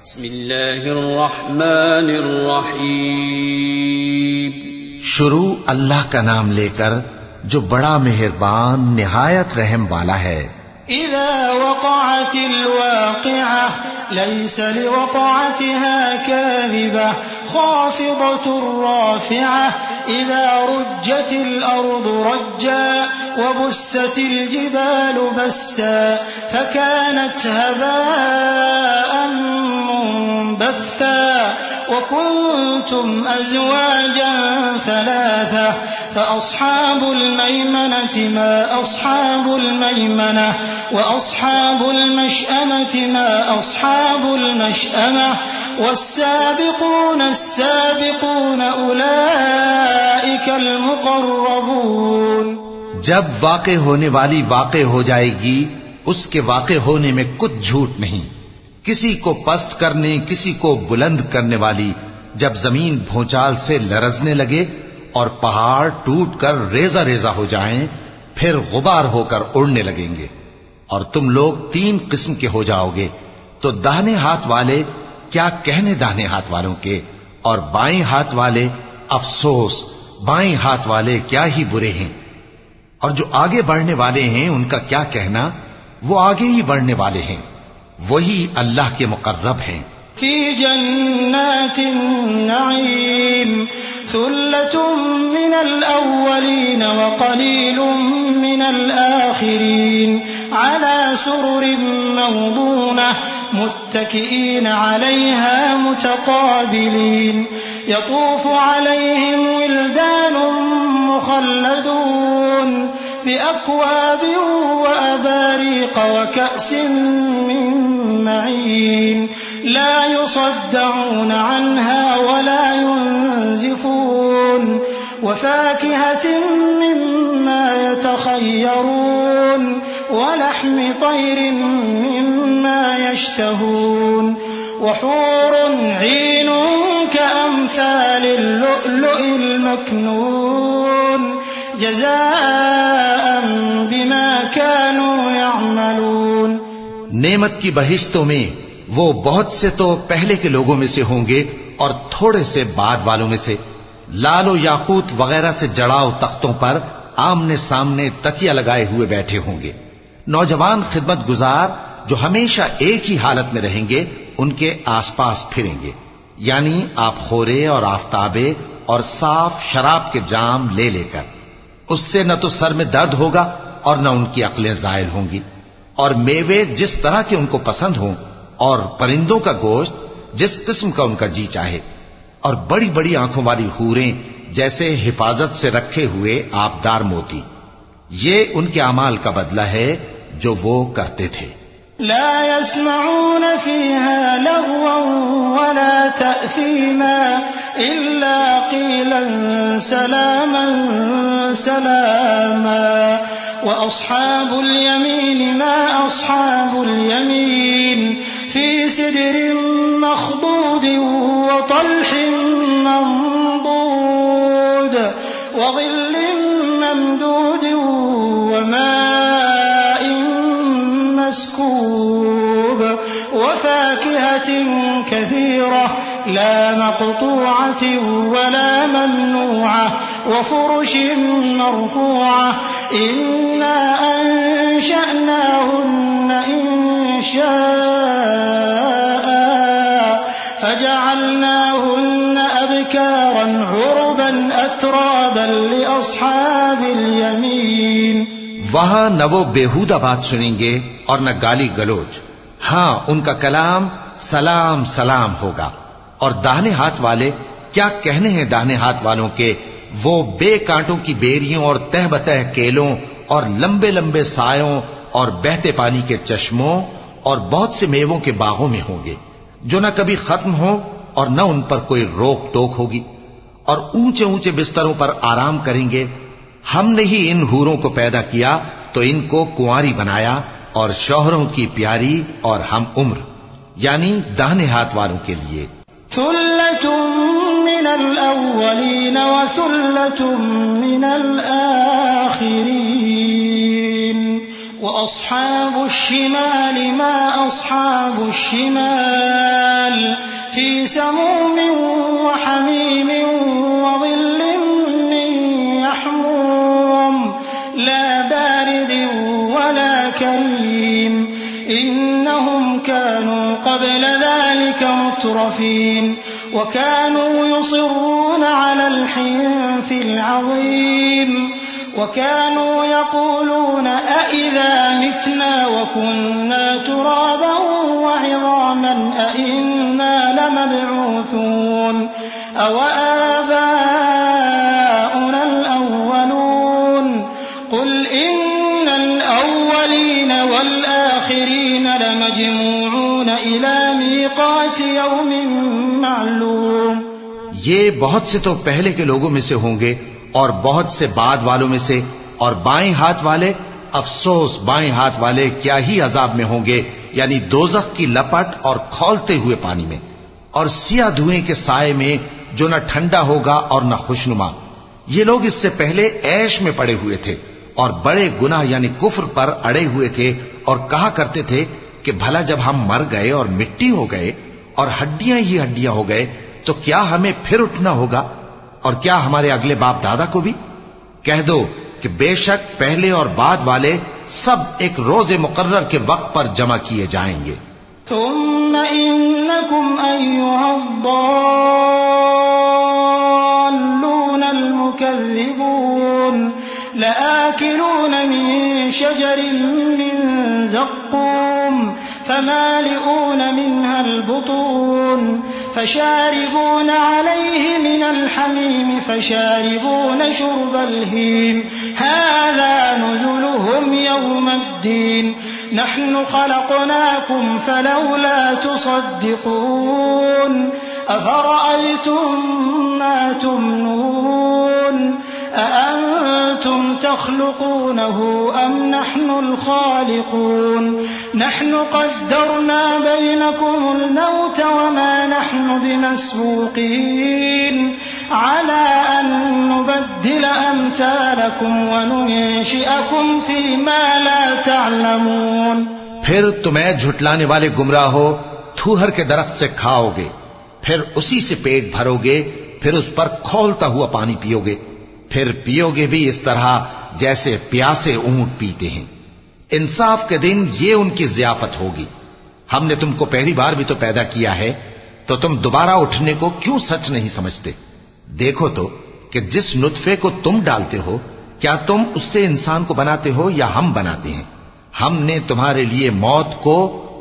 बिस्मिल्लाहिर्रहमानिर्रहीम। शुरू अल्लाह का नाम लेकर जो बड़ा मेहरबान निहायत रहम वाला है। इज़ा वक़अतिल वाक़िअह लैस लिवक़अतिहा काज़िबह ख़ाफ़िदतुर राफ़िअह इज़ा रुज्जतिल अर्दु रज्जा वबुस्सतिल जिबालु बस्सा फ़कानत हबाअन मुंबत्था वकुंतुम अज़वाजन थलाथा फ़अस्हाबुल मैमनति मा अस्हाबुल मैमनह वअस्हाबुल मशअमति मा अस्हाबुल मशअमह वस्साबिक़ून अस्साबिक़ून उलाइकल मुक़र्रबून। जब वाक़े होने वाली वाक़े हो जाएगी, उसके वाक़े होने में कुछ झूठ नहीं। किसी को पस्त करने, किसी को बुलंद करने वाली जब जमीन भूचाल से लरजने लगे और पहाड़ टूटकर रेजा रेजा हो जाएं, फिर गुबार होकर उड़ने लगेंगे और तुम लोग 3 किस्म के हो जाओगे, तो दाहिने हाथ वाले क्या कहने दाहिने हाथ वालों के, और बाएं हाथ वाले अफसोस बाएं हाथ वाले क्या ही बुरे हैं, और जो आगे बढ़ने वाले हैं उनका क्या कहना, वो आगे ही बढ़ने वाले हैं, वही अल्लाह के मुकर्रब हैं। फी जन्नातिन नईम सुल्लतुम मिनल अव्वलीन व कलीलुम मिनल आखिरीन अला सुरुरिन मौदूनह मुत्तकिईन अलैहा मुतकाबिलीन यतूफु अलैहिम विल्दानुम मुखल्लदून बिअक्वाब व अबारीक़ व कअसिन मिन मईन ला युसद्दऊन अन्हा वला युनज़िफून वफ़ाकिहतिन मिम्मा यतख़य्यरून वलहमि तैरिन मिम्मा यश्तहून वहूरुन ईनुन कअम्सालिल लुअ्लुइल मक्नून जज़ाअन बिमा कानू यअमलून। नेमत की बहिश्तों में वो बहुत से तो पहले के लोगों में से होंगे और थोड़े से बाद वालों में से। लालो याकूत वगैरह से जड़ाव तख्तों पर आमने सामने तकिया लगाए हुए बैठे होंगे। नौजवान खिदमत गुजार जो हमेशा एक ही हालत में रहेंगे, उनके आसपास फिरेंगे, यानी आबखोरे और आफताबे और साफ शराब के जाम ले लेकर। उससे न तो सर में दर्द होगा और न उनकी अक्लें जायल होंगी, और मेवे जिस तरह के उनको पसंद हों, और परिंदों का गोश्त जिस किस्म का उनका जी चाहे, और बड़ी बड़ी आंखों वाली हूरें जैसे हिफाजत से रखे हुए आबदार मोती। ये उनके अमाल का बदला है जो वो करते थे। ला यस्मऊन फीहा लग़वन वला तअसीमा इल्ला क़ीलन सलामन सलामा व अस्हाबुल यमीन मा अस्हाबुल यमीन फी सिदरिन मख़दूदिन व तल्हिन मंदूद व ज़िल्लिन ममदूदिन व माइन मस्कूब व फ़ाकिहतिन कसीरह ला मक़तूअतिन वला ममनूअह व फ़ुरुशिन मरफ़ूअह इन्ना अंशअनाहुन्न इंशाअ फजअलनाहुन्न अबकारन उरबन अतराबन लिअस्हाबिल यमीन। वहां न वो बेहुदा बात सुनेंगे और न गाली गलोच। हां, उनका कलाम सलाम सलाम होगा। और दाहिने हाथ वाले क्या कहने हैं दाहिने हाथ वालों के, वो बेकांटों की बेरियों और तह बतह केलों और लंबे लंबे सायों और बहते पानी के चश्मों और बहुत से मेवों के बागों में होंगे, जो न कभी खत्म हो और न उन पर कोई रोक टोक होगी, और ऊंचे ऊंचे बिस्तरों पर आराम करेंगे। हमने ही इन हूरों को पैदा किया तो इनको कुंवारी बनाया, और शौहरों की प्यारी और हम उम्र, यानी दाहिने हाथ वालों के लिए। सुल्लतुम मिनल अव्वलीन व सुल्लतुम मिनल आखिरीन व अस्हाबुश शिमाल मा अस्हाबुश शिमाल फी समूमिन व हमीमिन व ज़िल्लिन मिन यहमूम ला बारिदिन वला करीम इन्नहुम कानू क़ब्ल ज़ालिका मुत्रफीन व कानू युसिर्रून अलल हिन्सिल अज़ीम وكانوا يقولون أإذا متنا وكنا ترابا وعظاما أإنا لمبعوثون أوآباؤنا الأولون قل إن الأولين والآخرين لمجموعون إلى ميقات يوم معلوم. ये बहुत से तो पहले के लोगों में से होंगे और बहुत से बाद वालों में से, और बाएं हाथ वाले, अफसोस बाएं हाथ वाले क्या ही अजाब में होंगे, यानी दोजख की लपट और खौलते हुए पानी में, और सिया धुएं के साए में जो न ठंडा होगा और न खुशनुमा. ये लोग इससे पहले ऐश में पड़े हुए थे और बड़े गुनाह यानी कुफ्र पर अड़े हुए थे, और कहा करते थे कि भला जब हम मर गए और मिट्टी हो गए और हड्डियां ही हड्डियां हो गए तो क्या हमें फिर उठना होगा, और क्या हमारे अगले बाप दादा को भी? कह दो कि बेशक पहले और बाद वाले सब एक रोजे मुकर्रर के वक्त पर जमा किए जाएंगे. थुम्मा इन्नकुम अय्युहद्दाल्लूनल मुकज़्ज़िबून लआकिलून मिन शजरिन मिन ज़क़्क़ूम फमालिऊन मिनहल बुतून فشاربون عليه من الحميم فشاربون شرب الهيم هذا نزلهم يوم الدين نحن خلقناكم فلولا تصدقون أفرأيتم ما تمنون أأنتم تخلقونه أم نحن الخالقون نحن قدرنا بينكم الموت وما نحن بمسبوقين على أن نبدل أمثالكم وننشئكم فيما لا تعلمون. फिर तुम्हें झुटलाने वाले गुमराह हो, थूहर के दरख्त से खाओगे, फिर उसी से पेट भरोगे, फिर उस पर खौलता हुआ पानी पियोगे, फिर पियोगे भी इस तरह जैसे प्यासे ऊंट पीते हैं. इंसाफ के दिन ये उनकी ज़ियाफत होगी. हमने तुमको पहली बार भी तो पैदा किया है, तो तुम दोबारा उठने को क्यों सच नहीं समझते? देखो तो कि जिस नुत्फे को तुम डालते हो, क्या तुम उससे इंसान को बनाते हो या हम बनाते हैं? हमने तुम्हारे लिए मौत को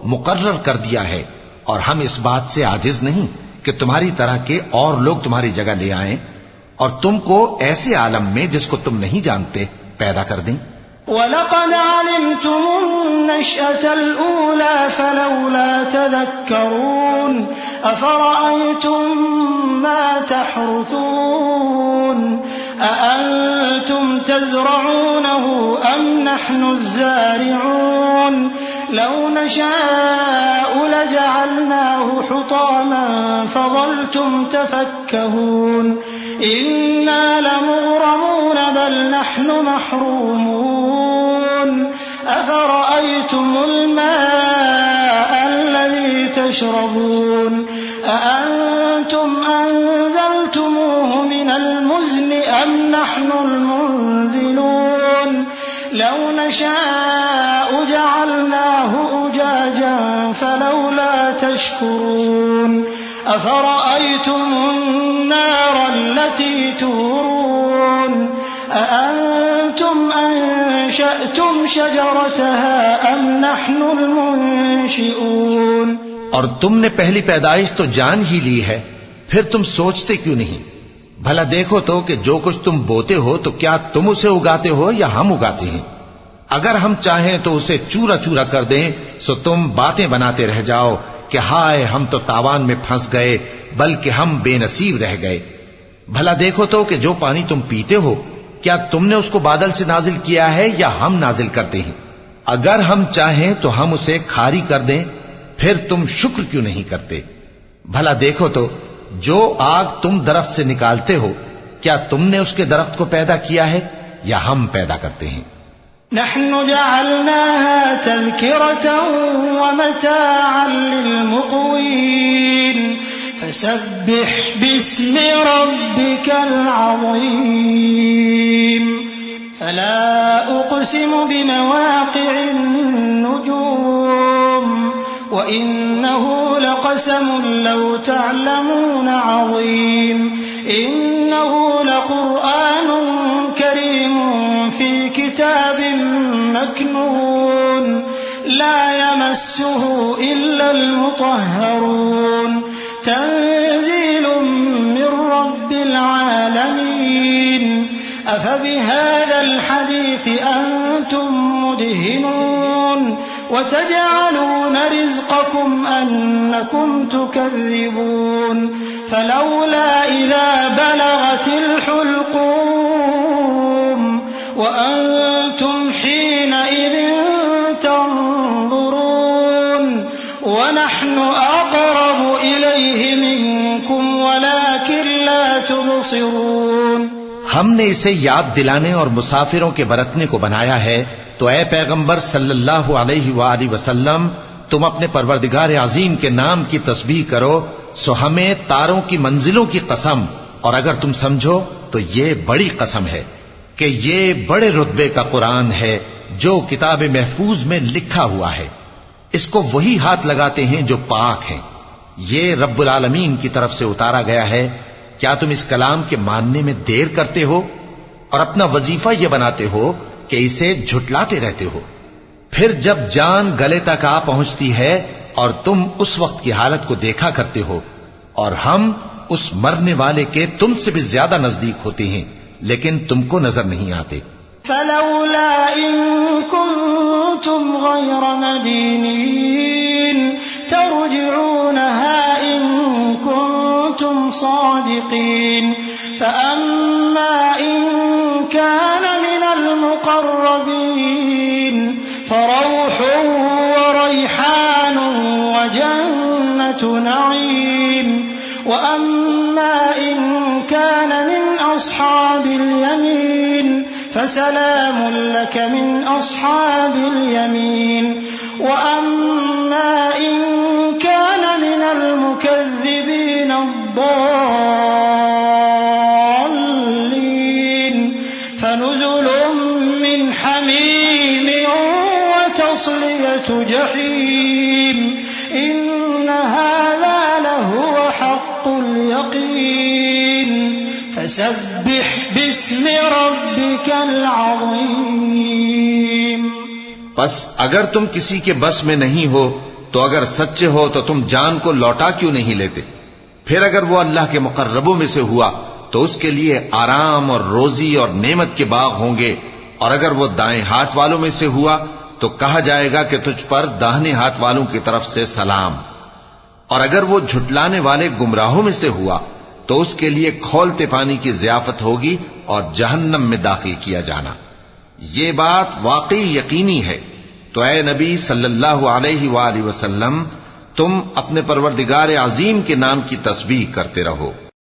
मुकर्रर कर दिया है, और हम इस बात से आजिज नहीं कि तुम्हारी तरह के और लोग तुम्हारी जगह ले आएं और तुमको ऐसे आलम में जिसको तुम नहीं जानते पैदा कर दें. वलक़द अलिमतुमुन नश्अतल ऊला फलौला तज़क्करून अफ़रअयतुम मा तहरुथून अअंतुम तज़रऊनहु अम नहनुज़्ज़ारिऊन लौ नशाअ लजअलनाहु हुतामन फज़ल्तुम तफक्कहून इन्ना लमुग़रमून बल नहनु महरूमून अफ़रअयतुमुल माअ अल्लज़ी तशरबून अअंतुम अंज़लतमूहु मिनल मुज़्नि अम नहनुल मुनज़िलून लौ नशाअ जअलनाहु उजाजन फलौला तशकुरून अफ़रअयतुम النار التي تورون أأنتم أنشأتم شجرتها أم نحن المنشئون. और तुमने पहली पैदाइश तो जान ही ली है, फिर तुम सोचते क्यों नहीं? भला देखो तो कि जो कुछ तुम बोते हो तो क्या तुम उसे उगाते हो या हम उगाते हैं? अगर हम चाहें तो उसे चूरा चूरा कर दें, सो तुम बातें बनाते रह जाओ कि हाय हम तो तावान में फंस गए, बल्कि हम बेनसीब रह गए. भला देखो तो कि जो पानी तुम पीते हो, क्या तुमने उसको बादल से नाजिल किया है या हम नाजिल करते हैं? अगर हम चाहें तो हम उसे खारी कर दें, फिर तुम शुक्र क्यों नहीं करते? भला देखो तो जो आग तुम दरख्त से निकालते हो, क्या तुमने उसके दरख्त को पैदा किया है या हम पैदा करते हैं? नहनु जअलनाहा तज़किरतन व मताअन लिलमुक़वीन फसब्बिह बिस्मि रब्बिकल अज़ीम फला उक़सिमु बिमवाक़ि'न नुजूम व इन्नहु लक़समुन लौ तअलमून अज़ीम इन्नहु लक़ुरआनुन करीमुन फ़ी किताबिन मकनून ला यमस्सुहु इल्लल मुतहहरून तंज़ीलुम मिर रब्बिल आलमीन अफ़बिहाज़ल हदीथि अंतुम मुदहिनून वतजअलून रिज़्क़कुम अन्नकुम तुकज़्ज़िबून फलौला इज़ा बलगतिल हुल्क़ूम वअंतुम हीनइज़िन तंज़ुरून वनहनु अक़रबु इलैहि मिनकुम वलाकिन ला तुबसिरून। हमने इसे याद दिलाने और मुसाफिरों के बरतने को बनाया है, तो ए पैगंबर सल्लल्लाहु अलैहि वसल्लम, तुम अपने परवरदिगार अजीम के नाम की तस्बीह करो, सो हमें तारों की मंजिलों की कसम, और अगर तुम समझो तो ये बड़ी कसम है कि ये बड़े रुतबे का कुरान है जो किताब महफूज में लिखा हुआ है। इसको वही हाथ लगाते हैं जो पाक हैं। ये रब्बुल आलमीन की तरफ से उतारा गया है। क्या तुम इस कलाम के मानने में देर करते हो और अपना वजीफा यह बनाते हो कि इसे झुटलाते रहते हो? फिर जब जान गले तक आ पहुंचती है और तुम उस वक्त की हालत को देखा करते हो, और हम उस मरने वाले के तुमसे भी ज्यादा नजदीक होते हैं, लेकिन तुमको नजर नहीं आते। फलौला इन कुंतुम गैर मदीनीन तर्जिऊनहा इन कुंतुम सादिकीन फअम्मा इन कान मिनल मुक़र्रबीन फरौहुन व रैहानुन व जन्नतु नईम व अम्मा इन कान मिन अस्हाबिल यमीन फसलामुन लक मिन अस्हाबिल यमीन व अम्मा इन कान मिनल मुकज़्ज़िबीन अद्दाल्लीन फनुज़ुलुम मिन हमीम व तस्लियतु जहीम इन्न हाज़ा लहुव हक़्क़ुल यक़ीन फसब्बिह बिस्मि रब्बिकल अज़ीम। बस अगर तुम किसी के बस में नहीं हो, तो अगर सच्चे हो तो तुम जान को लौटा क्यों नहीं लेते? फिर अगर वो अल्लाह के मुकर्रबों में से हुआ तो उसके लिए आराम और रोजी और नेमत के बाग होंगे, और अगर वो दाएं हाथ वालों में से हुआ तो कहा जाएगा कि तुझ पर दाहिने हाथ वालों की तरफ से सलाम, और अगर वो झुटलाने वाले गुमराहों में से हुआ तो उसके लिए खौलते पानी की ज़ियाफत होगी और जहन्नम में दाखिल किया जाना। ये बात वाकई यकीनी है। तो ए नबी सल्लल्लाहु अलैहि वसल्लम, तुम अपने परवरदिगार अजीम के नाम की तस्बीह करते रहो।